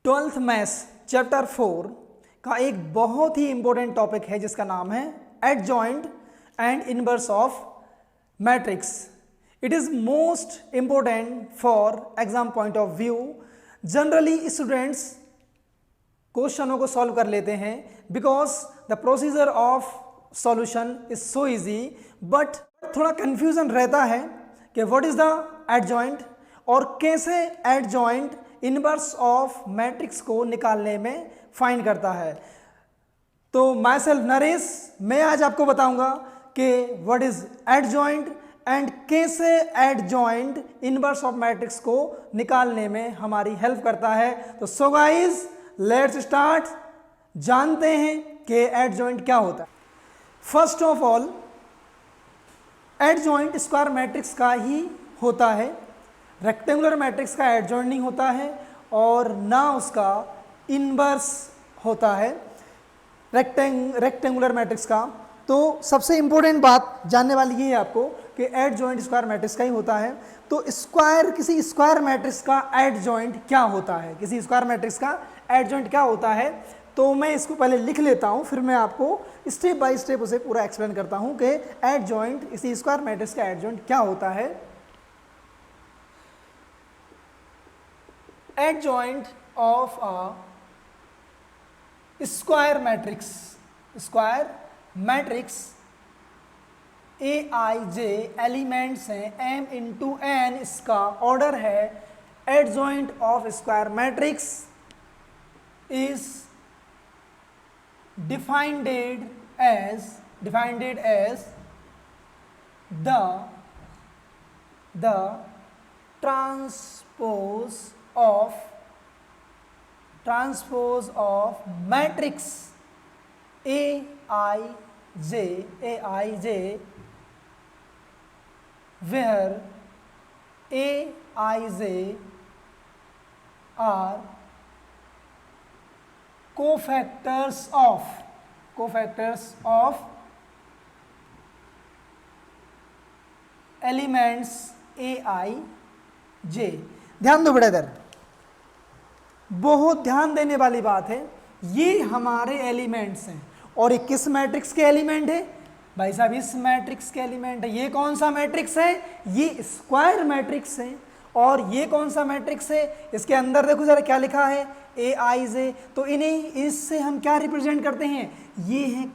Twelfth maths chapter 4 का एक बहुत ही इंपॉर्टेंट टॉपिक है जिसका नाम है adjoint and inverse of matrix. It is most important for exam point of view. Generally students क्वेश्चनों को सॉल्व कर लेते हैं because the procedure of solution is so easy, but थोड़ा कंफ्यूजन रहता है कि व्हाट इज द एडजॉइंट और कैसे एडजॉइंट इनवर्स ऑफ मैट्रिक्स को निकालने में फाइंड करता है। तो माई सेल्फ नरेश, मैं आज आपको बताऊंगा कि व्हाट इज एडजॉइंट एंड कैसे एडजॉइंट इनवर्स ऑफ मैट्रिक्स को निकालने में हमारी हेल्प करता है। तो सो गाइस लेट्स स्टार्ट, जानते हैं कि एडजॉइंट क्या होता है। First of all, adjoint square matrix का ही होता है, रेक्टेंगुलर मैट्रिक्स का एडजॉइंट नहीं होता है और ना उसका इनवर्स होता है रेक्टेंगुलर मैट्रिक्स का। तो सबसे इंपॉर्टेंट बात जानने वाली ये है आपको कि एडजॉइंट स्क्वायर मैट्रिक्स का ही होता है। तो किसी स्क्वायर मैट्रिक्स का एडजॉइंट क्या होता है, किसी स्क्वायर मैट्रिक्स का एडजॉइंट क्या होता है, तो मैं इसको पहले लिख लेता हूं, फिर मैं आपको स्टेप बाय स्टेप उसे पूरा एक्सप्लेन करता हूं कि एडजॉइंट इसी स्क्वायर मैट्रिक्स का एडजॉइंट क्या होता है। Adjoint of a square matrix Aij elements हैं m इंटू n, इसका ऑर्डर है। Adjoint of square matrix is defined as the transpose of matrix Aij where Aij are cofactors of elements Aij। ध्यान दो बेटा, इधर बहुत ध्यान देने वाली बात है। ये हमारे एलिमेंट्स हैं और ये किस मैट्रिक्स के एलिमेंट है भाई साहब? इस मैट्रिक्स के एलिमेंट है। ये कौन सा मैट्रिक्स है? ये स्क्वायर मैट्रिक्स है। और ये कौन सा मैट्रिक्स है? इसके अंदर देखो जरा क्या लिखा है, Aij। तो इन्हें इससे हम क्या रिप्रेजेंट करते हैं? ये हैं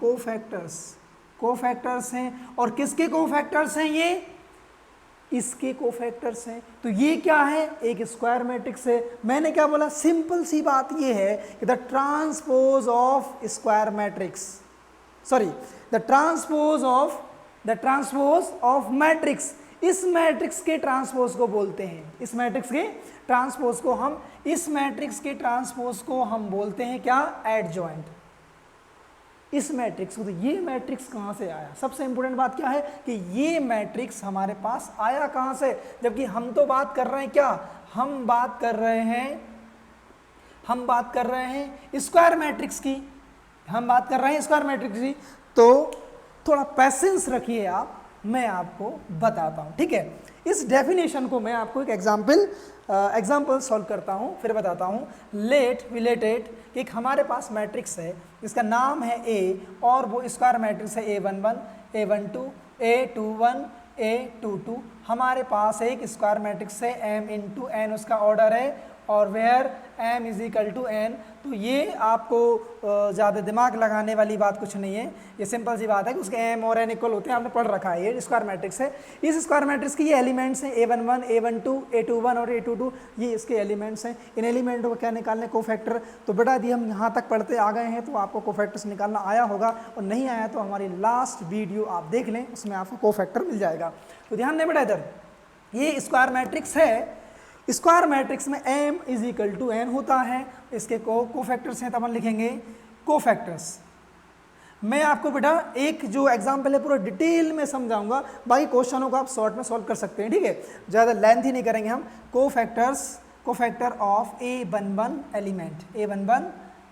कोफैक्टर्स हैं। और किसके कोफैक्टर्स हैं? ये इसके कोफैक्टर्स हैं। तो ये क्या है? एक स्क्वायर मैट्रिक्स है। मैंने क्या बोला? सिंपल सी बात ये है कि the transpose of square matrix, sorry the transpose of matrix, इस मैट्रिक्स के ट्रांसपोज को बोलते हैं, इस मैट्रिक्स के ट्रांसपोज को हम बोलते हैं क्या? एडजॉइंट। इस मैट्रिक्स को, तो ये मैट्रिक्स कहाँ से आया? सबसे इंपॉर्टेंट बात क्या है कि ये मैट्रिक्स हमारे पास आया कहाँ से? जबकि हम तो बात कर रहे हैं क्या? हम बात कर रहे हैं स्क्वायर मैट्रिक्स की, तो थोड़ा पैसेंस रखिए आप, मैं आपको बताता हूँ, ठीक है? इस डेफिनेशन को मैं आपको एक एग्जाम्पल सॉल्व करता हूँ, फिर बताता हूँ। लेट कि एक हमारे पास मैट्रिक्स है जिसका नाम है A और वो स्क्वायर मैट्रिक्स है A11, A12, A21, A22। हमारे पास एक स्क्वायर मैट्रिक्स है m इंटू n, उसका ऑर्डर है, और where m is equal to n। तो ये आपको ज़्यादा दिमाग लगाने वाली बात कुछ नहीं है, ये सिंपल सी बात है कि उसके m और n इक्वल होते हैं, आपने पढ़ रखा है। ये स्क्वायर मैट्रिक्स है। इस स्क्वायर मैट्रिक्स के ये एलिमेंट्स हैं A11, A12, A21 और A22, ये इसके एलिमेंट्स हैं। इन एलिमेंटों को क्या निकालने? कोफैक्टर। तो बेटा यदि हम यहाँ तक पढ़ते आ गए हैं तो आपको कोफैक्टर्स निकालना आया होगा, और नहीं आया तो हमारी लास्ट वीडियो आप देख लें, उसमें आपको कोफैक्टर मिल जाएगा। तो ध्यान दें बेटा, इधर ये स्क्वायर मैट्रिक्स है। स्क्वायर मैट्रिक्स में m is equal to n होता है, इसके कोफैक्टर्स हैं, तब हम लिखेंगे कोफैक्टर्स। मैं आपको बेटा एक जो एग्जाम्पल है पूरा डिटेल में समझाऊंगा, बाकी क्वेश्चनों को आप शॉर्ट में सॉल्व कर सकते हैं, ठीक है? ज़्यादा लेंथी नहीं करेंगे हम। Cofactor of A11 element, A11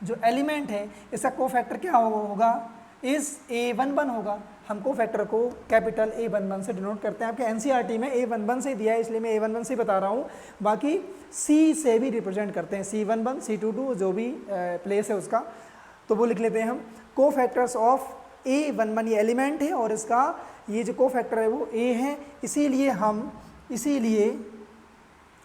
जो एलिमेंट है इसका कोफैक्टर क्या होगा? इस A11 होगा। हम कोफैक्टर को कैपिटल A11 से डिनोट करते हैं। आपके एनसीईआरटी में A11 से दिया है, इसलिए मैं A11 से बता रहा हूँ। बाकी C से भी रिप्रेजेंट करते हैं, C11, C22 जो भी प्लेस है उसका, तो वो लिख लेते हैं हम। कोफैक्टर्स ऑफ A11 ये एलिमेंट है और इसका ये जो कोफैक्टर है वो A है, इसीलिए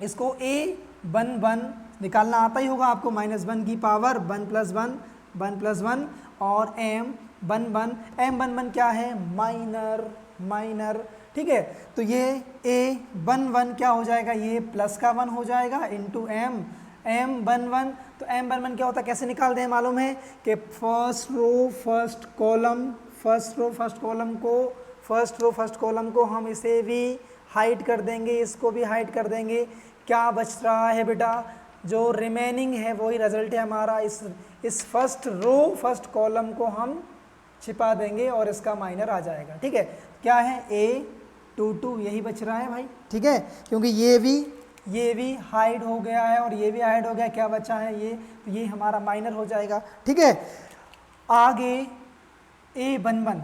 इसको A11 निकालना आता ही होगा आपको, -1 की पावर 1+1 और M11 क्या है, माइनर, ठीक है। तो ये A11 क्या हो जाएगा, ये प्लस का 1 हो जाएगा इंटू M11। तो M11 क्या होता है, कैसे निकालते हैं मालूम है कि फर्स्ट रो फर्स्ट कॉलम को हम इसे भी हाइड कर देंगे, इसको भी हाइड कर देंगे। क्या बच रहा है बेटा, जो रिमेनिंग है वही रिजल्ट है हमारा। इस फर्स्ट कॉलम को हम छिपा देंगे और इसका माइनर आ जाएगा, ठीक है। क्या है, A22 यही बच रहा है भाई, ठीक है, क्योंकि ये भी हाइड हो गया है और ये भी हाइड हो गया। क्या बचा है, ये हमारा माइनर हो जाएगा, ठीक है। आगे A11,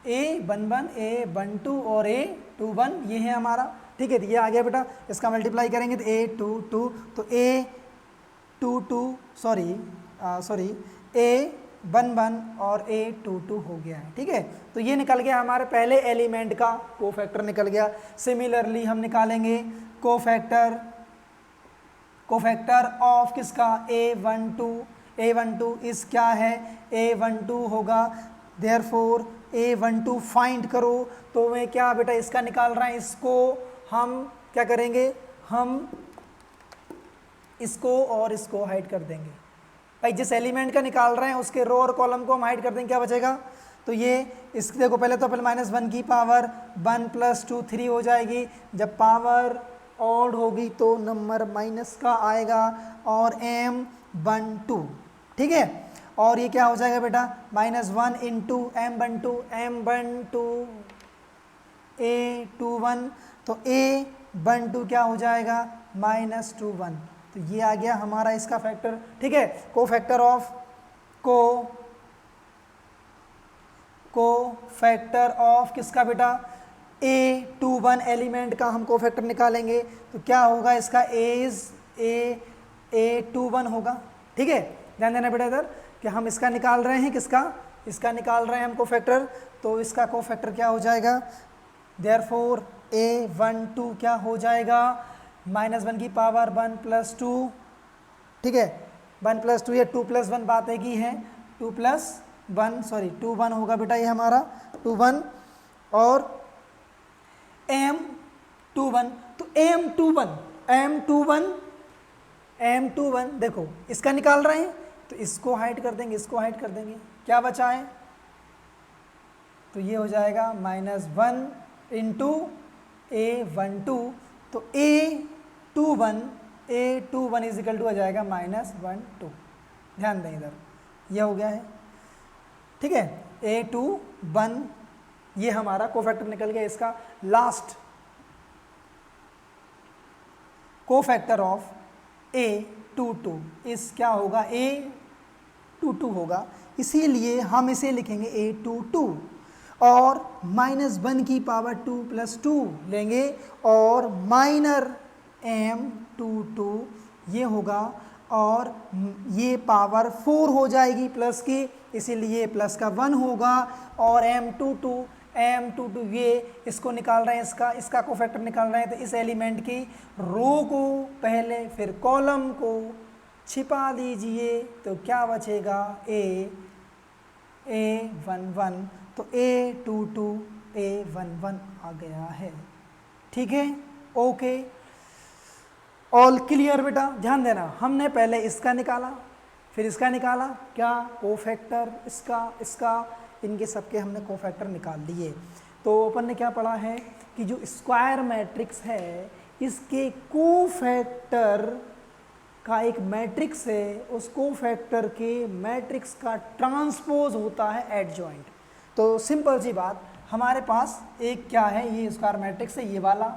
A12 और A21 ये है हमारा, ठीक है। ये आ गया बेटा, इसका मल्टीप्लाई करेंगे तो A22, तो A11 और A22 हो गया है, ठीक है। तो ये निकल गया हमारे पहले एलिमेंट का कोफैक्टर निकल गया। सिमिलरली हम निकालेंगे कोफैक्टर ऑफ किसका, A12 इस क्या है, A12 होगा। देयरफॉर A12 फाइंड करो, तो मैं क्या बेटा इसका निकाल रहा है, इसको हम क्या करेंगे, हम इसको और इसको हाइड कर देंगे भाई। जिस एलिमेंट का निकाल रहे हैं उसके रो और कॉलम को हम हाइड कर देंगे, क्या बचेगा, तो ये इस देखो पहले तो -1 की पावर 1 + 2 3 हो जाएगी। जब पावर ऑड होगी तो नंबर माइनस का आएगा और M12, ठीक है। और ये क्या हो जाएगा बेटा, -1 × M12 A21, तो A12 क्या हो जाएगा, -21। तो ये आ गया हमारा इसका फैक्टर, ठीक है। कोफैक्टर ऑफ किसका बेटा, A21 एलिमेंट का हम कोफैक्टर निकालेंगे, तो क्या होगा इसका, A21 होगा, ठीक है। ध्यान देना बेटा इधर कि हम इसका निकाल रहे हैं, इसका निकाल रहे हैं हम कोफैक्टर, तो इसका कोफैक्टर क्या हो जाएगा, देयरफॉर A12 क्या हो जाएगा, -1 की पावर 1 + 2, ठीक है। 1 + 2 या 2 + 1 बात एक ही है, 2 + 1 होगा बेटा ये हमारा 21 और M21। तो M21 देखो इसका निकाल रहे हैं तो इसको हाइड कर देंगे, क्या बचा है, तो ये हो जाएगा -1 × A12, तो A21 इज इक्वल टू आ जाएगा -1 2। ध्यान दें इधर, ये हो गया है, ठीक है। A21 ये हमारा कोफैक्टर निकल गया। इसका लास्ट कोफैक्टर ऑफ A22 इस क्या होगा, A22 होगा, इसीलिए हम इसे लिखेंगे A22 और -1 की पावर 2 + 2 लेंगे और माइनर M22 ये होगा और ये पावर 4 हो जाएगी प्लस की, इसीलिए प्लस का 1 होगा और M22 ये इसको निकाल रहे हैं, इसका कोफैक्टर निकाल रहे हैं। तो इस एलिमेंट की रो को पहले फिर कॉलम को छिपा दीजिए, तो क्या बचेगा, A11, तो A22 A11 आ गया है, ठीक है। ओके, ऑल क्लियर बेटा। ध्यान देना, हमने पहले इसका निकाला फिर इसका निकाला, क्या कोफैक्टर, इसका इनके सबके हमने कोफैक्टर निकाल लिए। तो अपन ने क्या पढ़ा है कि जो स्क्वायर मैट्रिक्स है इसके कोफैक्टर का एक मैट्रिक्स है, उस कोफैक्टर के मैट्रिक्स का ट्रांसपोज होता है एडजॉइंट। तो सिंपल सी बात, हमारे पास एक क्या है, ये स्क्वायर मैट्रिक्स है, ये वाला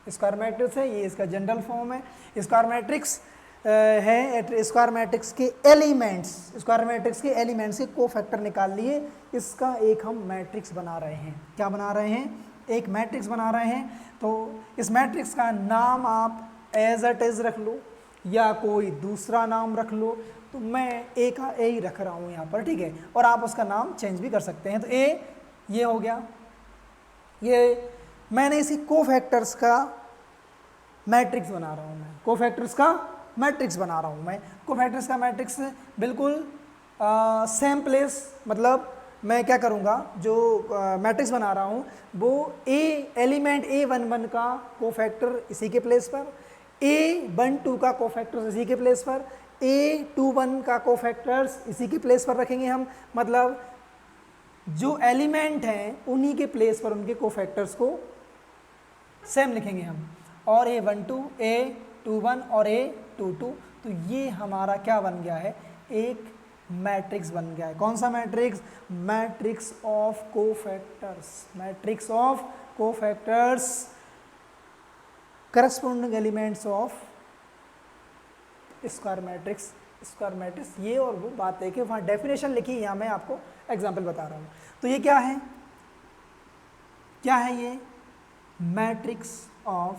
स्क्वायर मैट्रिक्स है, ये इसका जनरल फॉर्म है। स्क्वायर मैट्रिक्स है स्क्वायर मैट्रिक्स के एलिमेंट्स, स्क्वायर मैट्रिक्स के एलिमेंट्स के कोफैक्टर निकाल लिए, इसका एक हम मैट्रिक्स बना रहे हैं। क्या बना रहे हैं? एक मैट्रिक्स बना रहे हैं। तो इस मैट्रिक्स का नाम आप एज इट इज रख लो या कोई दूसरा नाम रख लो, तो मैं ए का ए ही रख रहा हूँ यहाँ पर, ठीक है, और आप उसका नाम चेंज भी कर सकते हैं। तो ए ये हो गया, ये मैंने इसी कोफैक्टर्स का मैट्रिक्स बना रहा हूँ, मैं कोफैक्टर्स का मैट्रिक्स बना रहा हूँ। मैं कोफैक्टर्स का मैट्रिक्स बिल्कुल सेम प्लेस, मतलब मैं क्या करूँगा, जो मैट्रिक्स बना रहा हूँ वो एलिमेंट A11 का कोफैक्टर इसी के प्लेस पर, A12 का कोफैक्टर इसी के प्लेस पर, A21 का कोफैक्टर्स इसी के प्लेस पर रखेंगे हम, मतलब जो एलिमेंट हैं उन्हीं के प्लेस पर उनके कोफैक्टर्स को सेम लिखेंगे हम, और A12, A21 और A22। तो ये हमारा क्या बन गया है? एक मैट्रिक्स बन गया है। कौन सा matrix? Matrix of cofactors, matrix of cofactors corresponding elements of square matrix. Square matrix ये और वो बात है कि वहाँ डेफिनेशन लिखी है, यहाँ मैं आपको एग्जाम्पल बता रहा हूँ। तो ये क्या है? क्या है ये? मैट्रिक्स ऑफ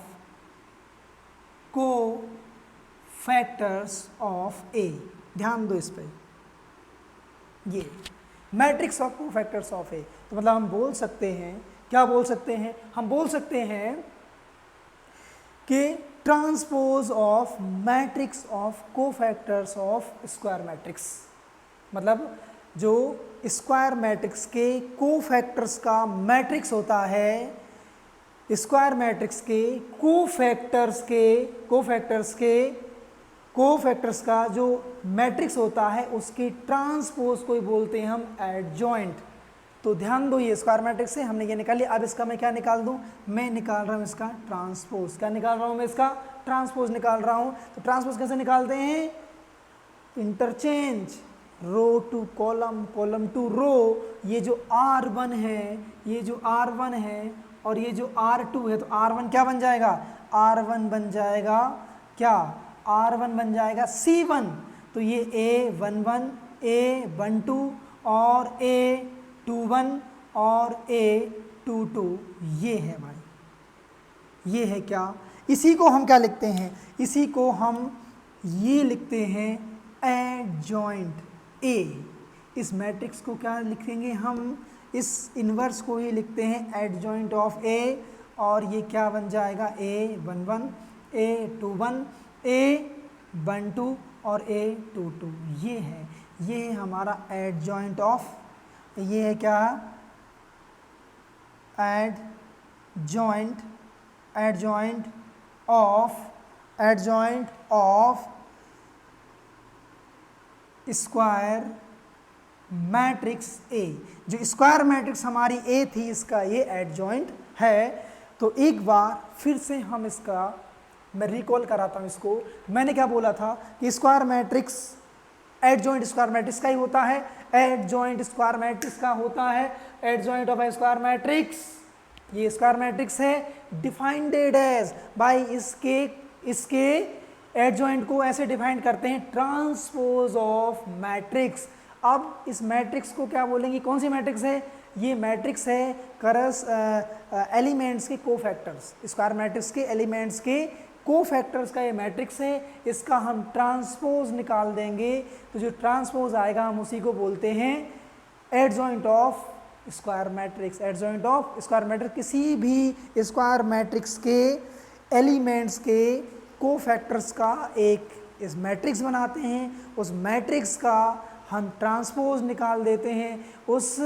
कोफैक्टर्स ऑफ ए। ध्यान दो इस पर, ये मैट्रिक्स ऑफ कोफैक्टर्स ऑफ ए। तो मतलब हम बोल सकते हैं, क्या बोल सकते हैं? हम बोल सकते हैं कि transpose of matrix of cofactors of square matrix, मतलब जो स्क्वायर मैट्रिक्स के कोफैक्टर्स का मैट्रिक्स होता है, स्क्वायर मैट्रिक्स के कोफैक्टर्स का जो मैट्रिक्स होता है उसकी ट्रांसपोज को ही बोलते हैं हम एडजॉइंट। तो ध्यान दो, ये स्क्वायर मैट्रिक्स से हमने ये निकाल लिया। अब इसका मैं क्या निकाल दूं? मैं निकाल रहा हूं इसका ट्रांसपोज। क्या निकाल रहा हूं मैं? इसका ट्रांसपोज निकाल रहा हूं। तो ट्रांसपोज कैसे निकालते हैं? Interchange row to column, column to row. ये जो R1 है, ये जो R1 है और ये जो R2 है, तो R1 क्या बन जाएगा? R1 बन जाएगा क्या? R1 बन जाएगा C1। तो ये A11, A12 और A21 और A22 ये है भाई, ये है क्या? इसी को हम क्या लिखते हैं? इसी को हम ये लिखते हैं एडजॉइंट A। इस मैट्रिक्स को क्या लिखेंगे हम? इस इन्वर्स को ही लिखते हैं एडजॉइंट ऑफ A, और ये क्या बन जाएगा? A11, A21, A12 और A22 ये है हमारा एडजॉइंट ऑफ, ये है क्या? Adjoint of square matrix A। जो स्क्वायर मैट्रिक्स हमारी A थी, इसका ये एडजॉइंट है। तो एक बार फिर से हम इसका मैं रिकॉल कराता हूँ इसको। मैंने क्या बोला था कि square matrix adjoint square matrix का ही होता है, एडजॉइंट स्क्वायर मैट्रिक्स का होता है, adjoint of A square matrix. ये स्क्वायर मैट्रिक्स है, डिफाइंड एज बाय इसके एडजॉइंट को ऐसे डिफाइन करते हैं ट्रांसपोज ऑफ मैट्रिक्स। अब इस मैट्रिक्स को क्या बोलेंगे? कौन सी मैट्रिक्स है? ये मैट्रिक्स है एलिमेंट्स के कोफैक्टर्स, स्क्वायर मैट्रिक्स के एलिमेंट्स के कोफैक्टर्स का ये मैट्रिक्स है। इसका हम ट्रांसपोज निकाल देंगे, तो जो ट्रांसपोज आएगा हम उसी को बोलते हैं adjoint of square matrix. Adjoint of square matrix किसी भी स्क्वायर मैट्रिक्स के एलिमेंट्स के कोफैक्टर्स का एक इस मैट्रिक्स बनाते हैं, उस मैट्रिक्स का हम ट्रांसपोज निकाल देते हैं उस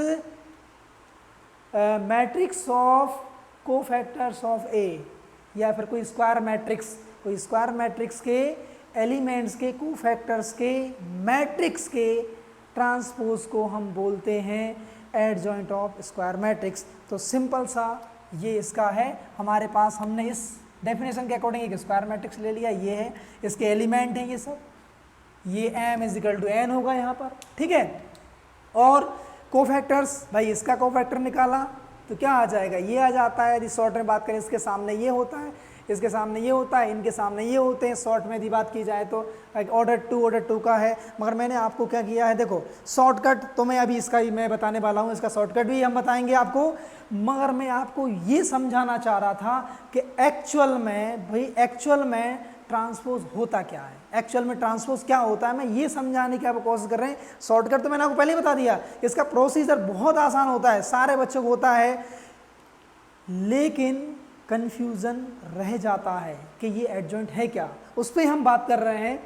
matrix of cofactors of A, या फिर कोई स्क्वायर मैट्रिक्स के एलिमेंट्स के कोफैक्टर्स के मैट्रिक्स के ट्रांसपोज को हम बोलते हैं एडजॉइंट ऑफ स्क्वायर मैट्रिक्स। तो सिंपल सा ये इसका है हमारे पास। हमने इस डेफिनेशन के अकॉर्डिंग एक स्क्वायर मैट्रिक्स ले लिया, ये है, इसके एलिमेंट हैं ये सब, ये m = n होगा यहाँ पर, ठीक है। और कोफैक्टर्स, भाई इसका कोफैक्टर निकाला तो क्या आ जाएगा? ये आ जाता है। यदि शॉर्ट में बात करें, इसके सामने ये होता है, इसके सामने ये होता है, इनके सामने ये होते हैं। शॉर्ट में यदि बात की जाए तो ऑर्डर टू का है, मगर मैंने आपको क्या किया है, देखो शॉर्टकट तो मैं अभी इसका ही मैं बताने वाला हूँ, इसका शॉर्टकट भी हम बताएंगे आपको, मगर मैं आपको ये समझाना चाह रहा था कि एक्चुअल में भाई एक्चुअल में ट्रांसपोज होता क्या है, एक्चुअल में ट्रांसपोज क्या होता है, मैं ये समझाने की आपको कोशिश कर रहे हैं। शॉर्टकट तो मैंने आपको पहले ही बता दिया, इसका प्रोसीजर बहुत आसान होता है, सारे बच्चों को होता है, लेकिन कंफ्यूजन रह जाता है कि ये एडजॉइंट है क्या। उस पर हम बात कर रहे हैं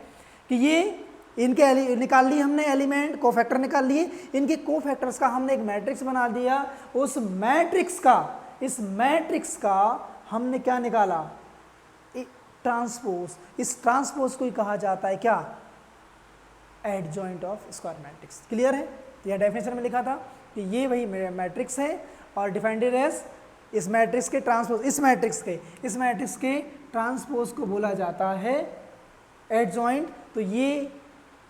कि ये इनके निकाल लिए हमने एलिमेंट, कोफैक्टर निकाल लिए, इनके कोफैक्टर्स का हमने एक मैट्रिक्स बना दिया। उस मैट्रिक्स का, इस मैट्रिक्स का हमने क्या निकाला, ट्रांसपोज। इस ट्रांसपोज को ही कहा जाता है क्या, adjoint of square matrix. Clear है? यह डेफिनेशन में लिखा था कि ये वही मैट्रिक्स है और डिफाइंड एज इस मैट्रिक्स के ट्रांसपोज, इस मैट्रिक्स के ट्रांसपोज को बोला जाता है एडजॉइंट। तो ये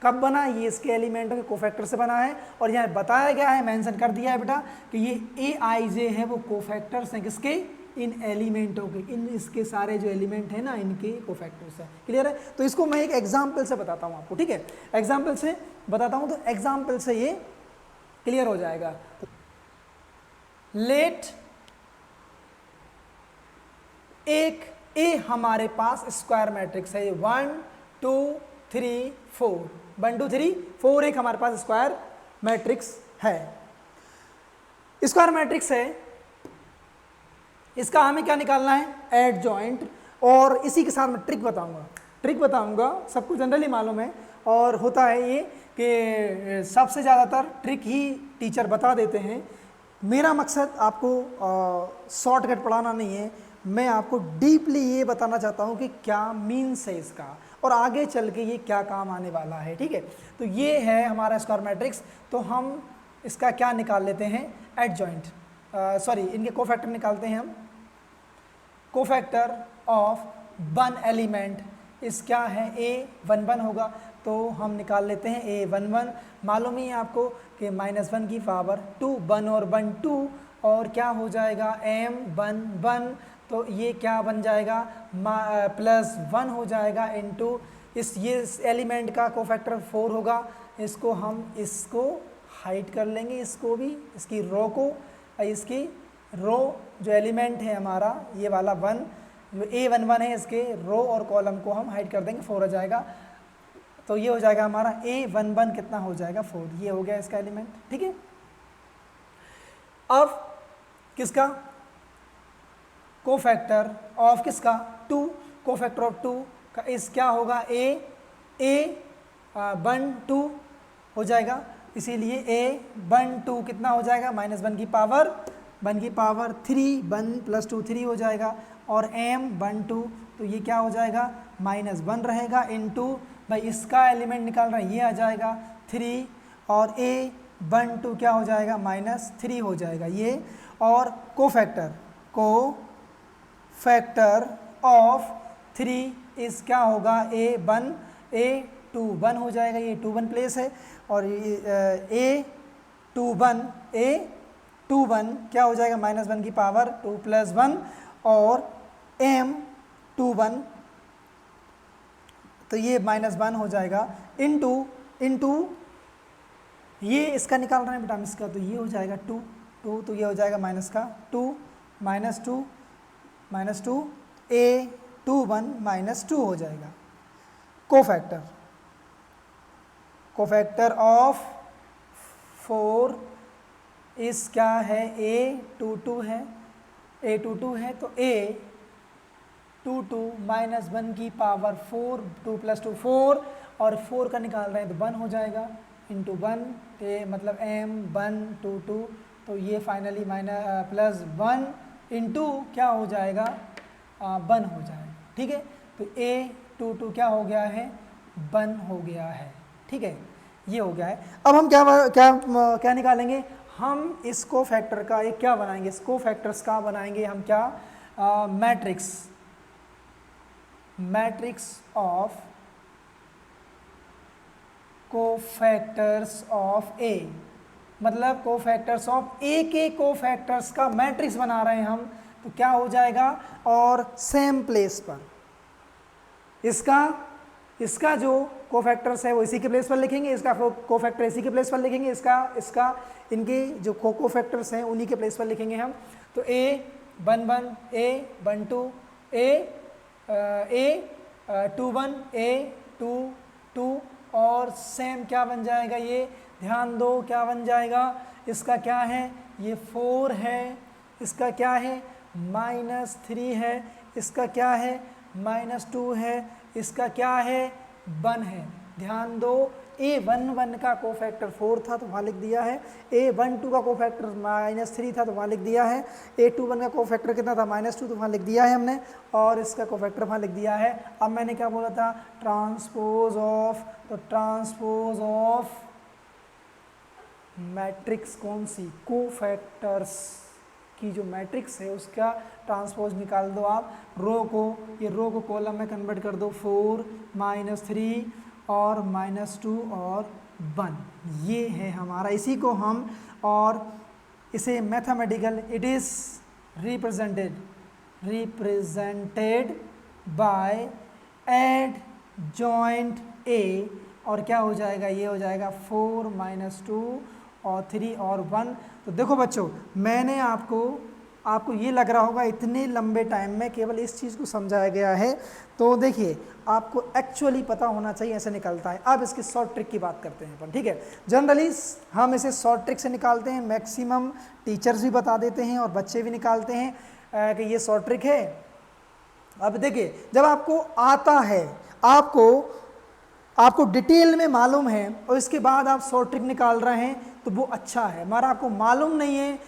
कब बना, ये इसके एलिमेंटों के कोफैक्टर से बना है, और यहाँ बताया गया है, मेंशन कर दिया है बेटा कि ये AIJ है वो कोफैक्टर्स हैं किसके, इन एलिमेंटों के, इन इसके सारे जो एलिमेंट है ना इनके कोफैक्टर्स है। क्लियर है? तो इसको मैं एक एग्जाम्पल से बताता हूँ आपको, ठीक है, एग्जाम्पल से बताता हूँ, तो एग्जाम्पल से ये क्लियर हो जाएगा। लेट एक ए हमारे पास स्क्वायर मैट्रिक्स है, 1 2 3 4, 1 2 3 4 एक हमारे पास स्क्वायर मैट्रिक्स है। स्क्वायर मैट्रिक्स है, इसका हमें क्या निकालना है, एडजॉइंट। और इसी के साथ मैं ट्रिक बताऊंगा, सबको जनरली मालूम है, और होता है ये कि सबसे ज़्यादातर ट्रिक ही टीचर बता देते हैं। मेरा मकसद आपको शॉर्टकट पढ़ाना नहीं है, मैं आपको डीपली ये बताना चाहता हूँ कि क्या मीन्स है इसका, और आगे चल के ये क्या काम आने वाला है। ठीक है, तो ये है हमारा स्क्वायर मैट्रिक्स। तो हम इसका क्या निकाल लेते हैं, एडजॉइंट, सॉरी इनके कोफैक्टर निकालते हैं हम। कोफैक्टर ऑफ वन एलिमेंट इस क्या है, A11 होगा, तो हम निकाल लेते हैं A11। मालूम ही है आपको कि -1 की पावर 2, 1 और 1 2, और क्या हो जाएगा M11, तो ये क्या बन जाएगा, +1 हो जाएगा इनटू ये एलिमेंट का कोफैक्टर 4 होगा। इसको हम इसको हाइड कर लेंगे, इसको भी, इसकी रो को, इसकी रो जो एलिमेंट है हमारा ये वाला 1 जो A11 है, इसके रो और कॉलम को हम हाइड कर देंगे, 4 हो जाएगा। तो ये हो जाएगा हमारा A11 कितना हो जाएगा, 4, ये हो गया इसका एलिमेंट। ठीक है, अब किसका कोफैक्टर ऑफ किसका, 2, कोफैक्टर ऑफ 2 का इस क्या होगा, A12 हो जाएगा, इसीलिए A12 कितना हो जाएगा, -1 की पावर 3, 1 + 2 3 हो जाएगा, और M12 तो ये क्या हो जाएगा, -1 रहेगा इनटू, भाई इसका एलिमेंट निकाल रहे हैं, ये आ जाएगा 3, और A12 क्या हो जाएगा, -3 हो जाएगा ये। और कोफैक्टर ऑफ 3 इस क्या होगा, A21 हो जाएगा, ये 21 प्लेस है, और A21 क्या हो जाएगा, -1 की पावर 2 + 1, और M21 तो ये -1 हो जाएगा इनटू ये इसका निकाल रहे हैं बेटा, इसका तो ये हो जाएगा 2, तो ये हो जाएगा -2 A21 -2 हो जाएगा। कोफैक्टर ऑफ 4 इस क्या है, A22 है, तो A22 -1 की पावर 4, 2 + 2 4, और 4 का निकाल रहे हैं तो 1 हो जाएगा इनटू 1, मतलब M122, तो ये फाइनली +1 इनटू क्या हो जाएगा, 1 हो जाएगा। ठीक है, तो A22 क्या हो गया है, 1 हो गया है। ठीक है, ये हो गया है। अब हम क्या निकालेंगे, हम इस कोफैक्टर का एक क्या बनाएंगे, इस कोफैक्टर्स का बनाएंगे हम क्या, matrix of cofactors of A, मतलब कोफैक्टर्स ऑफ A के कोफैक्टर्स का मैट्रिक्स बना रहे हैं हम, तो क्या हो जाएगा, और सेम प्लेस पर इसका जो कोफैक्टर्स है वो इसी के प्लेस पर लिखेंगे, इसका कोफैक्टर इसी के प्लेस पर लिखेंगे, इसका इनके जो कोफैक्टर्स हैं उन्हीं के प्लेस पर लिखेंगे हम। तो A11 A12 A21 A22 और सेम क्या बन जाएगा, ये ध्यान दो क्या बन जाएगा, इसका क्या है, ये 4 है, इसका क्या है -3 है, इसका क्या है -2 है, इसका क्या है 1 है। ध्यान दो A11 का कोफैक्टर 4 था तो वहाँ लिख दिया है, A12 का कोफैक्टर -3 था तो वहाँ लिख दिया है, A21 का कोफैक्टर कितना था -2 तो वहाँ लिख दिया है हमने, और इसका कोफैक्टर वहाँ लिख दिया है। अब मैंने क्या बोला था, ट्रांसपोज ऑफ, तो ट्रांसपोज ऑफ मैट्रिक्स कौन सी, कोफैक्टर्स की जो मैट्रिक्स है उसका ट्रांसपोज निकाल दो आप, रो को, ये रो को कॉलम में कन्वर्ट कर दो, 4 -3 और -2 और 1, ये है हमारा, इसी को हम, और इसे mathematical it is represented by adjoint A, और क्या हो जाएगा, ये हो जाएगा 4 -2 और 3 और 1। तो देखो बच्चों, मैंने आपको ये लग रहा होगा इतने लंबे टाइम में केवल इस चीज़ को समझाया गया है, तो देखिए आपको एक्चुअली पता होना चाहिए ऐसे निकलता है। अब इसकी शॉर्ट ट्रिक की बात करते हैं अपन, ठीक है। जनरली हम इसे शॉर्ट ट्रिक से निकालते हैं, मैक्सिमम टीचर्स भी बता देते हैं और बच्चे भी निकालते हैं कि ये शॉर्ट ट्रिक है। अब देखिए, जब आपको आता है, आपको डिटेल में मालूम है और इसके बाद आप शॉर्ट ट्रिक निकाल रहे हैं तो वो अच्छा है। हमारा आपको मालूम नहीं है,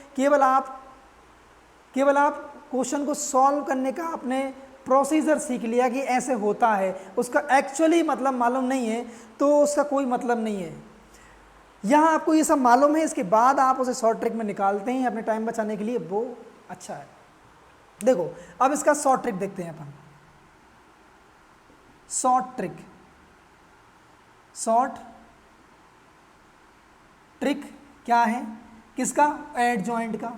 केवल आप क्वेश्चन को सॉल्व करने का आपने प्रोसीजर सीख लिया कि ऐसे होता है, उसका एक्चुअली मतलब मालूम नहीं है तो उसका कोई मतलब नहीं है। यहाँ आपको ये सब मालूम है, इसके बाद आप उसे शॉर्ट ट्रिक में निकालते हैं अपने टाइम बचाने के लिए, वो अच्छा है। देखो अब इसका शॉर्ट ट्रिक देखते हैं अपन। शॉर्ट ट्रिक क्या है, किसका, एडजॉइंट का।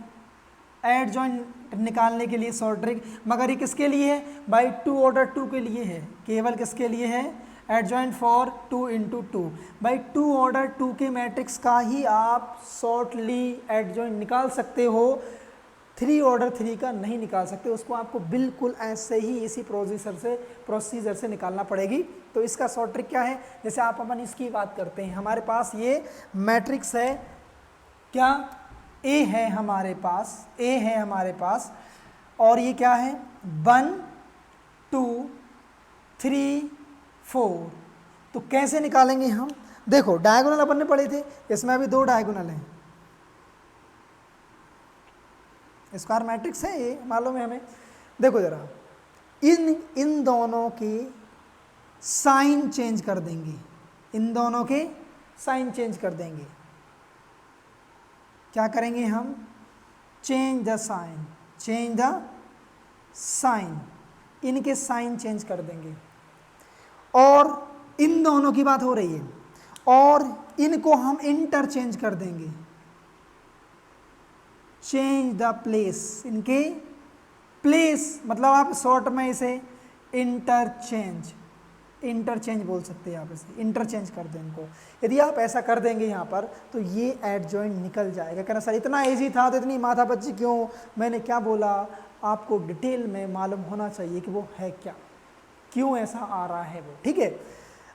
एडजॉइंट निकालने के लिए शॉर्ट ट्रिक, मगर ये किसके लिए है भाई, 2 ऑर्डर 2 के लिए है, केवल किसके लिए है, एडजॉइंट फॉर 2 × 2। भाई 2 ऑर्डर 2 के मैट्रिक्स का ही आप शॉर्टली एडजॉइंट निकाल सकते हो, 3 ऑर्डर 3 का नहीं निकाल सकते, उसको आपको बिल्कुल ऐसे ही इसी प्रोसीजर से निकालना पड़ेगी। तो इसका शॉर्ट ट्रिक क्या है, जैसे आप अपन इसकी बात करते हैं, हमारे पास ये मैट्रिक्स है, क्या ए है हमारे पास, और ये क्या है 1 2 3 4। तो कैसे निकालेंगे हम, देखो डायगोनल अपन ने पढ़े थे, इसमें अभी 2 डायगोनल हैं, स्क्वायर मैट्रिक्स है ये मालूम है हमें। देखो जरा, इन दोनों के साइन चेंज कर देंगे, क्या करेंगे हम, चेंज द साइन, इनके साइन चेंज कर देंगे, और इन दोनों की बात हो रही है, और इनको हम इंटरचेंज कर देंगे, चेंज द प्लेस, इनके प्लेस मतलब आप शॉर्ट में इसे इंटरचेंज बोल सकते हैं, आप इसे इंटरचेंज कर दें इनको। यदि आप ऐसा कर देंगे यहाँ पर तो ये एडजॉइंट निकल जाएगा। कहना सर इतना इजी था तो इतनी माथापच्ची क्यों, मैंने क्या बोला, आपको डिटेल में मालूम होना चाहिए कि वो है क्या, क्यों ऐसा आ रहा है वो, ठीक है।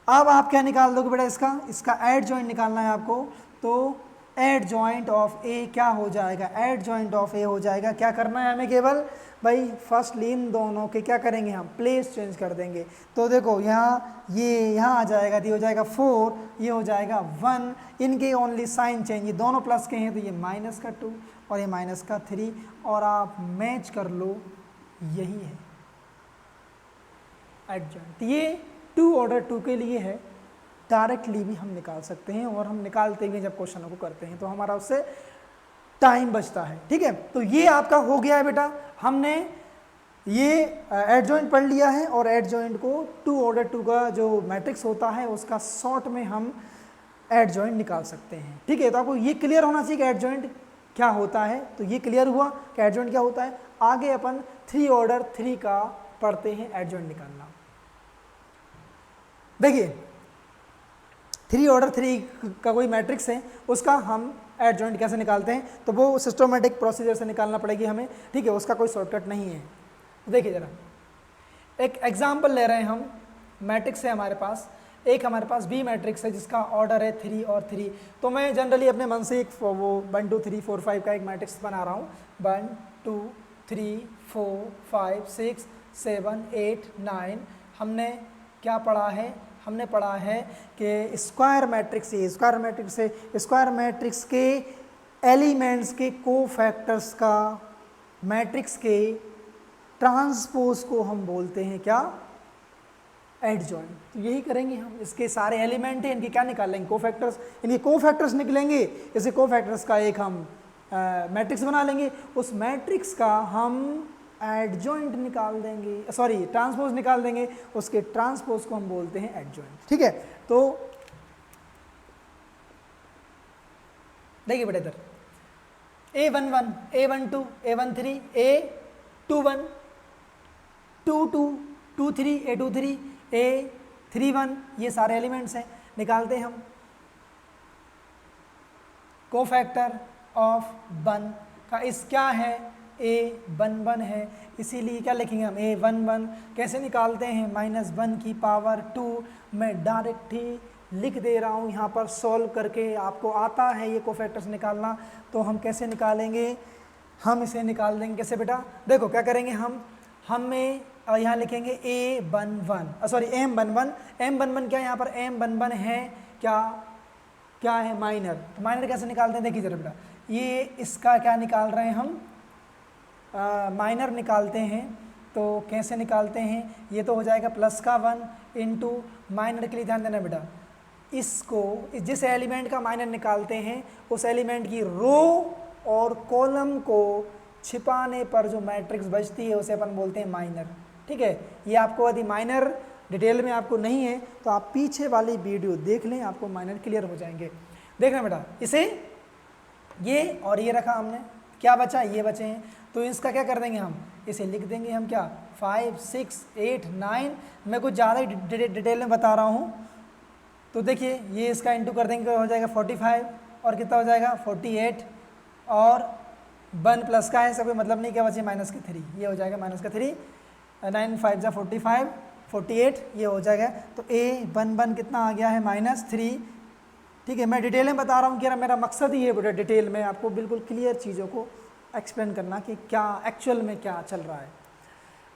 अब आप क्या निकाल दोगे बेटा, इसका एडजॉइंट निकालना है आपको, तो एडजॉइंट ऑफ ए क्या हो जाएगा, एडजॉइंट ऑफ ए हो जाएगा, क्या करना है हमें, केवल भाई फर्स्टली इन दोनों के क्या करेंगे हम, प्लेस चेंज कर देंगे। तो देखो यहाँ आ जाएगा, ये हो जाएगा 4, ये हो जाएगा 1, इनके ओनली साइन चेंज, ये दोनों प्लस के हैं तो ये -2 और ये -3, और आप मैच कर लो, यही है एडजॉइंट। ये 2 ऑर्डर 2 के लिए है, डायरेक्टली भी हम निकाल सकते हैं, और हम निकालते भी जब क्वेश्चनों को करते हैं तो हमारा उससे टाइम बचता है, ठीक है। तो ये आपका हो गया है बेटा, हमने ये एडजॉइंट पढ़ लिया है, और एडजॉइंट को 2 ऑर्डर 2 का जो मैट्रिक्स होता है उसका शॉर्ट में हम एडजॉइंट निकाल सकते हैं, ठीक है। तो आपको ये क्लियर होना चाहिए कि एडजॉइंट क्या होता है। तो ये क्लियर हुआ कि एडजॉइंट क्या होता है। आगे अपन 3 ऑर्डर 3 का पढ़ते हैं एडजॉइंट निकालना। देखिए 3 ऑर्डर 3 का कोई मैट्रिक्स है, उसका हम एडजॉइंट कैसे निकालते हैं, तो वो सिस्टमेटिक प्रोसीजर से निकालना पड़ेगी हमें, ठीक है, उसका कोई शॉर्टकट नहीं है। देखिए जरा एक एग्जाम्पल ले रहे हैं हम, मैट्रिक्स है हमारे पास, एक हमारे पास बी मैट्रिक्स है जिसका ऑर्डर है 3 और 3। तो मैं जनरली अपने मन से एक वो 1 2 3 4 5 का एक मैट्रिक्स बना रहा हूँ। 1 2 3 4 5 6 7 8 9। हमने क्या पढ़ा है, हमने पढ़ा है कि स्क्वायर मैट्रिक्स, ये स्क्वायर मैट्रिक्स है, स्क्वायर मैट्रिक्स के एलिमेंट्स के कोफैक्टर्स का मैट्रिक्स के ट्रांसपोज को हम बोलते हैं क्या, एडजॉइंट। तो यही करेंगे हम, इसके सारे एलिमेंट हैं, इनके क्या निकालेंगे, कोफैक्टर्स, इनके कोफैक्टर्स निकलेंगे, इसे कोफैक्टर्स का एक हम मैट्रिक्स बना लेंगे, उस मैट्रिक्स का हम एडजॉइंट निकाल देंगे, सॉरी ट्रांसपोज निकाल देंगे, उसके ट्रांसपोज को हम बोलते हैं एडजॉइंट, ठीक है। तो देखिए बेटा इधर A11 A12 A13 A21 22 23 A23 A31, ये सारे एलिमेंट्स हैं, निकालते हैं हम कोफैक्टर ऑफ 1 का, इस क्या है A11 है, इसीलिए क्या लिखेंगे हम A11। कैसे निकालते हैं, -1 की पावर 2, मैं डायरेक्ट ही लिख दे रहा हूँ यहाँ पर सॉल्व करके, आपको आता है ये कोफैक्टर्स निकालना, तो हम कैसे निकालेंगे, हम इसे निकाल देंगे कैसे बेटा, देखो क्या करेंगे हमें यहाँ लिखेंगे A11 सॉरी M11, M11 क्या, यहाँ पर M11 है क्या है माइनर, तो माइनर कैसे निकालते हैं, देखिए जरा बेटा, ये इसका क्या निकाल रहे हैं हम, माइनर निकालते हैं, तो कैसे निकालते हैं, ये तो हो जाएगा प्लस का 1 इंटू माइनर के लिए ध्यान देना बेटा, इसको जिस एलिमेंट का माइनर निकालते हैं उस एलिमेंट की रो और कॉलम को छिपाने पर जो मैट्रिक्स बचती है उसे अपन बोलते हैं माइनर, ठीक है। ये आपको यदि माइनर डिटेल में आपको नहीं है तो आप पीछे वाली वीडियो देख लें, आपको माइनर क्लियर हो जाएंगे। देखना बेटा, इसे ये और ये रखा हमने, क्या बचा, ये बचे हैं, तो इसका क्या कर देंगे हम, इसे लिख देंगे हम क्या 5 6 8 9। मैं कुछ ज़्यादा डिटेल में बता रहा हूँ, तो देखिए ये इसका इंटू कर देंगे, हो जाएगा 45 और कितना हो जाएगा 48, और 1 प्लस का है, सब मतलब नहीं, क्या बचे माइनस के 3, ये हो जाएगा माइनस का 3, 9 5 जा 45 48, ये हो जाएगा। तो A11 कितना आ गया है -3, ठीक है। मैं डिटेल में बता रहा हूँ कि मेरा मकसद ही है बेटा डिटेल में आपको बिल्कुल क्लियर चीज़ों को एक्सप्लेन करना कि क्या एक्चुअल में क्या चल रहा है।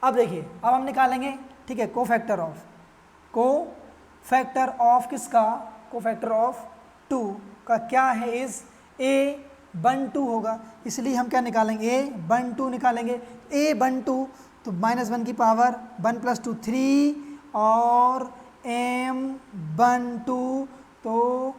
अब देखिए, अब हम निकालेंगे, ठीक है, कोफैक्टर ऑफ किसका, कोफैक्टर ऑफ 2 का क्या है, इस A12 होगा, इसलिए हम क्या निकालेंगे A12 निकालेंगे। A12 तो -1 की पावर 1 + 2 3 और M12 तो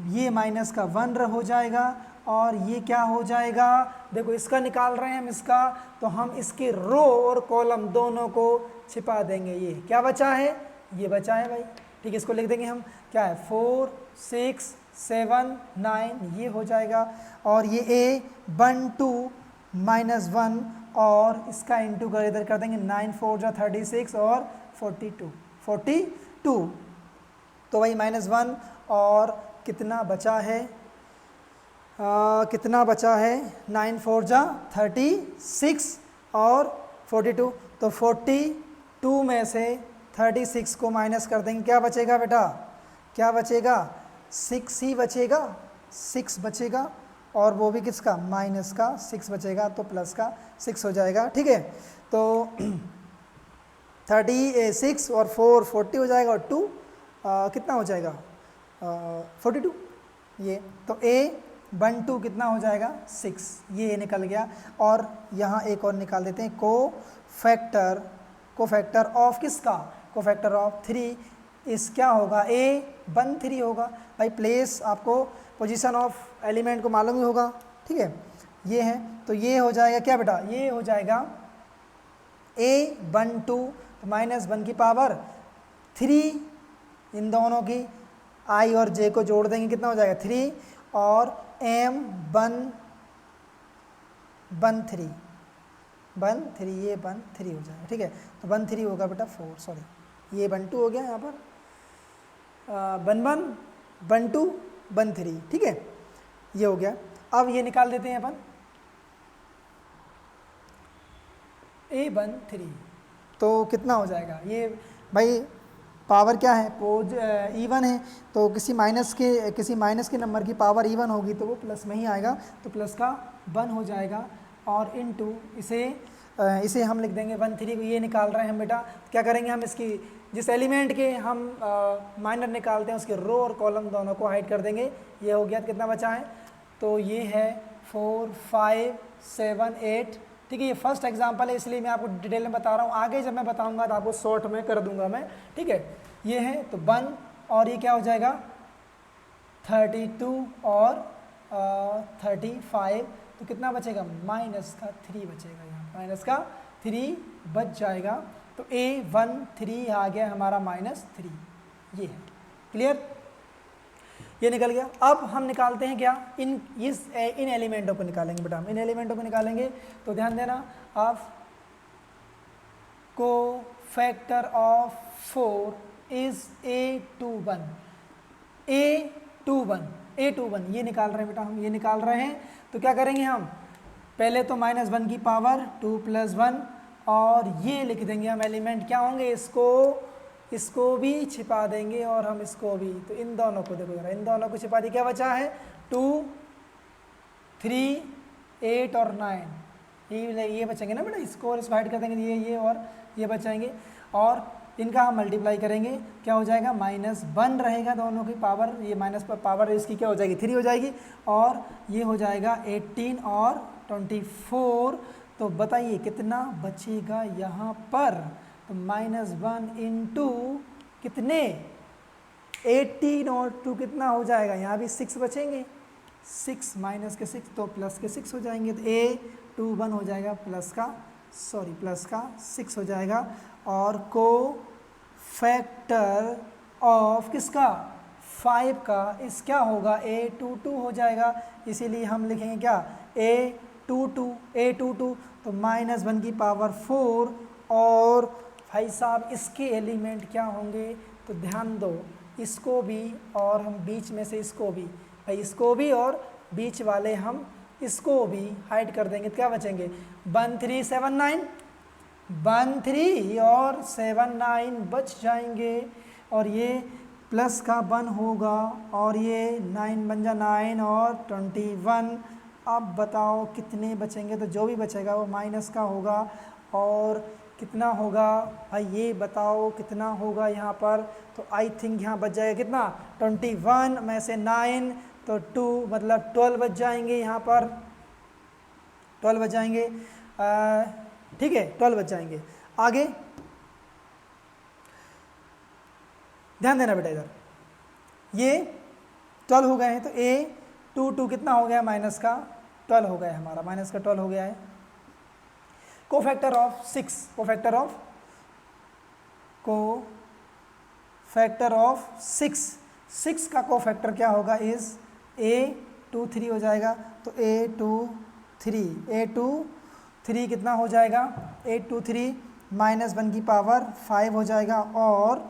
ये माइनस का 1 हो जाएगा, और ये क्या हो जाएगा, देखो इसका निकाल रहे हैं हम इसका, तो हम इसके रो और कॉलम दोनों को छिपा देंगे। ये क्या बचा है, ये बचा है भाई, ठीक है, इसको लिख देंगे हम, क्या है 4 6 7 9, ये हो जाएगा, और ये A12 -1 और इसका इंटू कर इधर कर देंगे, 9 4 जा 36 और 42, तो भाई -1 और कितना बचा है, कितना बचा है, 9 4 जा 36 और 42, तो 42 में से 36 को माइनस कर देंगे, क्या बचेगा बेटा, क्या बचेगा 6 ही बचेगा, 6 बचेगा, और वो भी किसका, माइनस का 6 बचेगा, तो प्लस का 6 हो जाएगा, ठीक है। तो 36 और 4 40 हो जाएगा, और 2 कितना हो जाएगा 42, ये तो A12 कितना हो जाएगा 6, ये निकल गया। और यहाँ एक और निकाल देते हैं, कोफैक्टर ऑफ किसका, कोफैक्टर ऑफ 3, इस क्या होगा A13 होगा भाई, प्लेस आपको पोजीशन ऑफ एलिमेंट को मालूम ही होगा, ठीक है, ये है, तो ये हो जाएगा क्या बेटा, ये हो जाएगा A12 -1 की पावर 3, इन दोनों की I और J को जोड़ देंगे, कितना हो जाएगा 3, और M12 one three, one three, ये वन थ्री हो जाएगा, ठीक है। तो वन थ्री होगा बेटा 4, सॉरी ये वन टू हो गया यहाँ पर, one one, one two, one three, ठीक है, ये हो गया। अब ये निकाल देते हैं अपन, ए वन थ्री, तो कितना हो जाएगा ये भाई, पावर क्या है, पोज इवन है, तो किसी माइनस के नंबर की पावर इवन होगी तो वो प्लस में ही आएगा, तो प्लस का वन हो जाएगा। और इनटू इसे हम लिख देंगे वन थ्री को, ये निकाल रहे हैं हम बेटा, क्या करेंगे हम, इसकी जिस एलिमेंट के हम माइनर निकालते हैं उसके रो और कॉलम दोनों को हाइड कर देंगे। ये हो गया, कितना बचा है, तो ये है 4 5 7 8, ठीक है। ये फर्स्ट एग्जांपल है इसलिए मैं आपको डिटेल में बता रहा हूँ, आगे जब मैं बताऊंगा तो आपको शॉर्ट में कर दूंगा मैं, ठीक है। ये है तो 1 और ये क्या हो जाएगा 32 और 35, तो कितना बचेगा, माइनस का 3 बचेगा, यहाँ माइनस का 3 बच जाएगा। तो A13 आ गया हमारा -3, ये है, क्लियर, ये निकल गया। अब हम निकालते हैं क्या, इन एलिमेंटों को निकालेंगे बेटा, हम इन एलिमेंटों को निकालेंगे। तो ध्यान देना, आप को factor of 4 is A21, A21 ये निकाल रहे हैं बेटा, हम ये निकाल रहे हैं। तो क्या करेंगे हम, पहले तो -1 की पावर 2 + 1, और ये लिख देंगे हम एलिमेंट क्या होंगे, इसको भी छिपा देंगे और हम इसको भी, तो इन दोनों को देखो जरा, इन दोनों को छिपा दी, क्या बचा है 2 3 8 और 9, ये बचेंगे ना बेटा, इसको और इसको हाइड कर देंगे, ये और ये बचाएंगे, और इनका हम मल्टीप्लाई करेंगे, क्या हो जाएगा -1 रहेगा दोनों की पावर, ये माइनस पावर इसकी क्या हो जाएगी 3 हो जाएगी, और ये हो जाएगा 18 और 24। तो बताइए कितना बचेगा यहाँ पर, तो -1 इंटू कितने 18 और 2 कितना हो जाएगा, यहाँ भी 6 बचेंगे, 6 माइनस के 6 तो प्लस के 6 हो जाएंगे, तो A21 हो जाएगा प्लस का 6 हो जाएगा। और को फैक्टर ऑफ किसका 5 का इस क्या होगा A22 हो जाएगा, इसीलिए हम लिखेंगे क्या A22, तो -1 की पावर 4, और भाई साहब इसके एलिमेंट क्या होंगे, तो ध्यान दो, इसको भी और हम बीच में से इसको भी, भाई इसको भी और बीच वाले हम इसको भी हाइड कर देंगे, तो क्या बचेंगे 1 3 7 9, 1 3 और 7 9 बच जाएंगे, और ये प्लस का 1 होगा, और ये 9 बन जा 9 और 21। अब बताओ कितने बचेंगे, तो जो भी बचेगा वो माइनस का होगा, और कितना होगा भाई ये बताओ कितना होगा यहाँ पर, तो आई थिंक यहाँ बच जाएगा कितना 21 में से 9, तो 2 मतलब 12 बच जाएंगे, यहाँ पर 12 बच जाएंगे, ठीक है 12 बच जाएंगे। आगे ध्यान देना बेटा, इधर ये 12 हो गए हैं, तो A22 कितना हो गया माइनस का 12 हो गया हमारा, माइनस का 12 हो गया है। कोफैक्टर ऑफ 6 का कोफैक्टर क्या होगा इज A23 हो जाएगा, तो A23 कितना हो जाएगा A23 -1 की पावर 5 हो जाएगा, और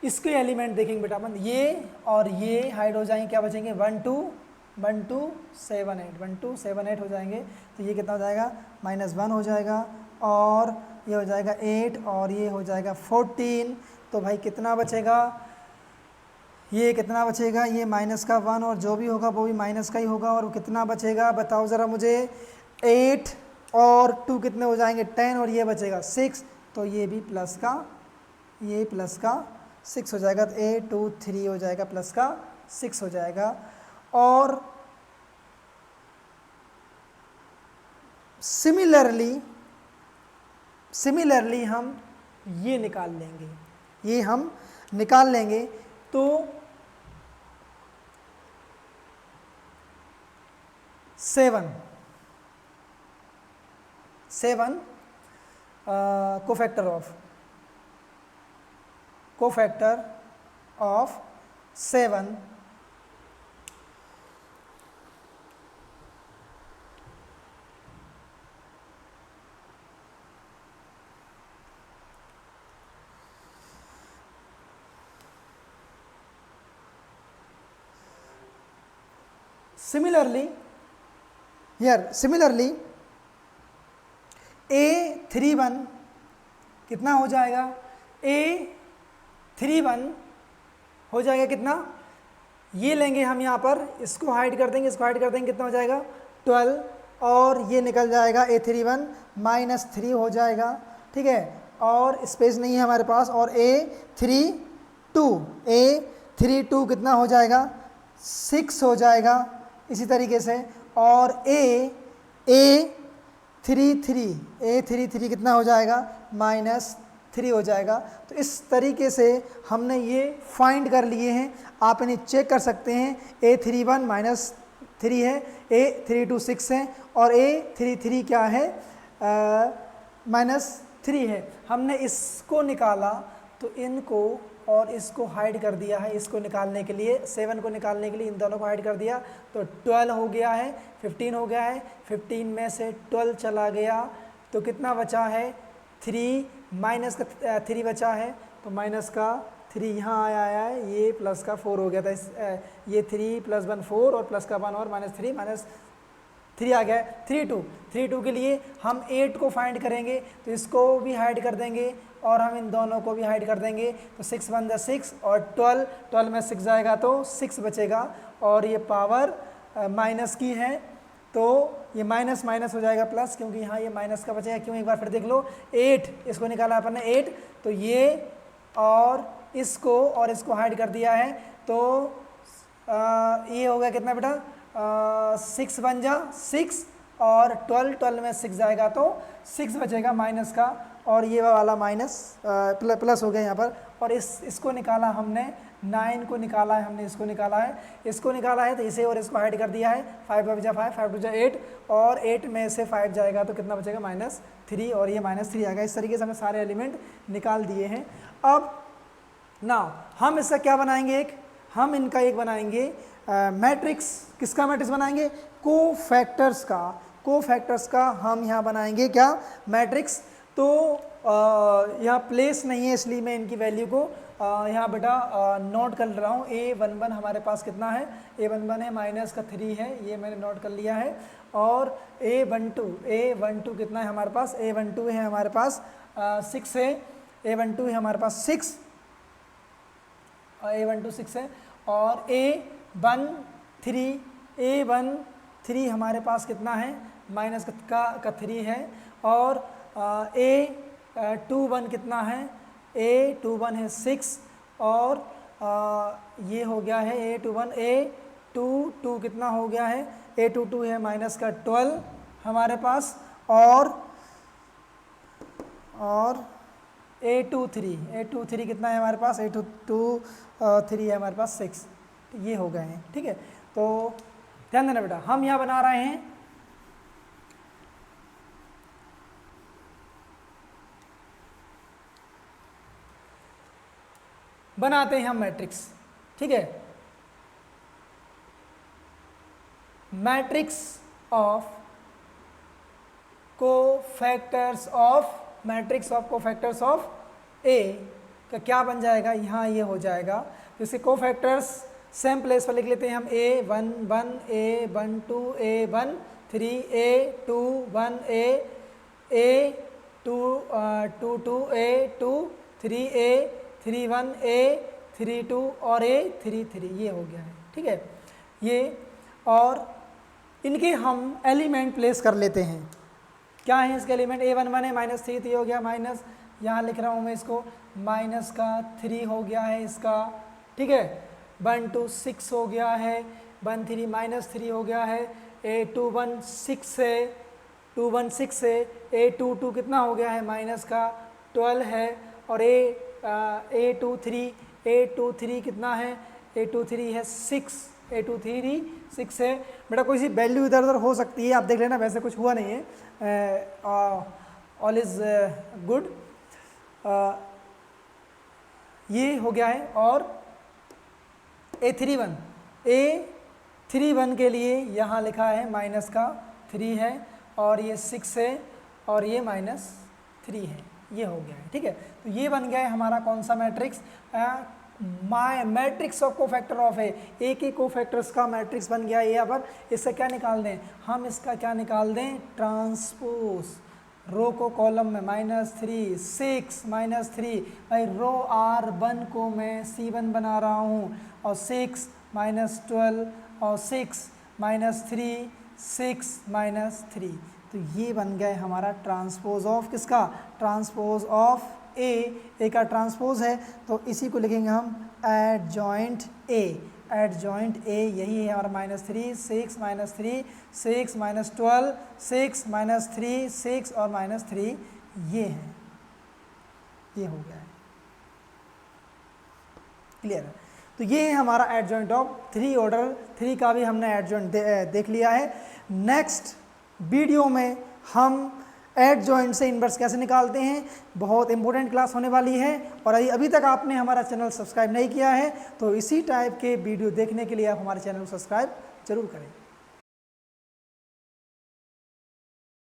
इसके एलिमेंट देखेंगे बेटा अपन, ये और ये हाइड हो जाएंगे, क्या बचेंगे 1 2 7 8 हो जाएंगे, तो ये कितना हो जाएगा -1 हो जाएगा, और ये हो जाएगा 8 और ये हो जाएगा 14। तो भाई कितना बचेगा, ये कितना बचेगा, ये माइनस का 1 और जो भी होगा वो भी माइनस का ही होगा, और कितना बचेगा बताओ ज़रा मुझे, 8 और 2 कितने हो जाएंगे 10, और ये बचेगा 6, तो ये भी प्लस का 6 हो जाएगा, तो A23 हो जाएगा प्लस का 6 हो जाएगा। और सिमिलरली हम ये निकाल लेंगे, तो 7 कोफैक्टर ऑफ 7 Similarly, A31 कितना हो जाएगा, A31 हो जाएगा कितना, ये लेंगे हम यहाँ पर, इसको हाइड कर देंगे, कितना हो जाएगा 12, और ये निकल जाएगा A31 -3 हो जाएगा, ठीक है, और स्पेस नहीं है हमारे पास, और A32 कितना हो जाएगा 6 हो जाएगा इसी तरीके से, और A33 कितना हो जाएगा -3 हो जाएगा। तो इस तरीके से हमने ये फाइंड कर लिए हैं, आप इन्हें चेक कर सकते हैं। A31 -3 है, A32 6 है, और A33 क्या है -3 है। हमने इसको निकाला तो इनको और इसको हाइड कर दिया है, इसको निकालने के लिए, 7 को निकालने के लिए इन दोनों को हाइड कर दिया, तो 12 हो गया है, 15 हो गया है, 15 में से 12 चला गया तो कितना बचा है 3, माइनस का 3 बचा है, तो माइनस का 3 यहाँ आया है, ये प्लस का 4 हो गया था, ये 3 + 1 4 और प्लस का 1 और -3 आ गया है। 32 के लिए हम 8 को फाइंड करेंगे, तो इसको भी हाइड कर देंगे और हम इन दोनों को भी हाइड कर देंगे, तो 6 × 1 = 6 और 12 में 6 जाएगा तो 6 बचेगा, और ये पावर माइनस की है तो ये माइनस हो जाएगा प्लस, क्योंकि यहाँ ये माइनस का बचेगा। क्यों, एक बार फिर देख लो, 8 इसको निकाला अपन ने 8, तो ये और इसको हाइड कर दिया है, तो ये हो गया कितना बेटा 6 बन जा 6, और 12 में 6 जाएगा तो 6 बचेगा माइनस का, और ये वाला माइनस प्लस हो गया यहाँ पर, और इसको निकाला हमने 9 को निकाला है हमने, इसको निकाला है तो इसे और इसको हाइड कर दिया है, 5 × 5 5 × 2 8, और 8 में से 5 जाएगा तो कितना बचेगा -3, और ये -3 आएगा। इस तरीके से हमने सारे एलिमेंट निकाल दिए हैं। अब ना हम इसका क्या बनाएंगे, हम इनका एक बनाएंगे मैट्रिक्स। किसका मैट्रिक्स बनाएंगे, कोफैक्टर्स का हम यहाँ बनाएंगे क्या, मैट्रिक्स। तो यहाँ प्लेस नहीं है इसलिए मैं इनकी वैल्यू को यहाँ बेटा नोट कर रहा हूँ। A11 हमारे पास कितना है, A11 है -3 है, ये मैंने नोट कर लिया है, और A12 कितना है हमारे पास, A12 है हमारे पास 6 है, A12 है हमारे पास 6, A12 6 है, और A13 हमारे पास कितना है, माइनस का 3 है, और A21 कितना है, A21 है 6, और ये हो गया है A21, A22 कितना हो गया है, A22 है -12 हमारे पास, और A23 कितना है हमारे पास, A23 है हमारे पास 6, ये हो गए हैं, ठीक है। तो ध्यान देना बेटा, हम यहाँ बना रहे हैं बनाते हैं हम मैट्रिक्स, ठीक है, मैट्रिक्स ऑफ कोफैक्टर्स ऑफ ए का क्या बन जाएगा, यहाँ ये हो जाएगा। तो इसके कोफैक्टर्स सेम प्लेस पर लिख लेते हैं हम, A11 A12 A13 A21 A22 A23 A31 A32 और A33, ये हो गया है, ठीक है। ये और इनके हम एलिमेंट प्लेस कर लेते हैं। क्या है इसके एलिमेंट, A11 है -3, तो ये हो गया माइनस, यहाँ लिख रहा हूँ मैं इसको, -3 हो गया है इसका, ठीक है। 12 6 हो गया है, 13 -3 हो गया है, A21 6 है, 21 6 है, A22 कितना हो गया है, -12 है, और A23 कितना है, A23 है 6, A23 6 है। बेटा कोई सी वैल्यू इधर उधर हो सकती है, आप देख लेना, वैसे कुछ हुआ नहीं है, ऑल इज़ गुड। ये हो गया है, और A31 के लिए यहाँ लिखा है -3 है, और ये 6 है, और ये -3 है, ये हो गया है, ठीक है। तो ये बन गया है हमारा कौन सा matrix, my matrix of cofactor of a के कोफैक्टर्स का मैट्रिक्स बन गया यहाँ पर। इससे क्या निकाल दें हम, इसका क्या निकाल दें, ट्रांसपोज। रो को कॉलम में -3 6 -3, भाई रो R1 को मैं C1 बना रहा हूँ, और 6 -12 और 6 -3 6 -3, तो ये बन गए हमारा ट्रांसपोज ऑफ किसका, ट्रांसपोज ऑफ ए का ट्रांसपोज है, तो इसी को लिखेंगे हम एडजॉइंट ए। एडजॉइंट ए यही है हमारा -3 6 -3 6 -12 6 -3 6 और -3, ये है, ये हो गया है, क्लियर है। तो ये है हमारा एडजॉइंट ऑफ 3 ऑर्डर 3 का भी हमने एडजॉइंट देख लिया है। नेक्स्ट वीडियो में हम एडजॉइंट से इनवर्स कैसे निकालते हैं, बहुत इंपॉर्टेंट क्लास होने वाली है। और अभी तक आपने हमारा चैनल सब्सक्राइब नहीं किया है तो इसी टाइप के वीडियो देखने के लिए आप हमारे चैनल को सब्सक्राइब जरूर करें।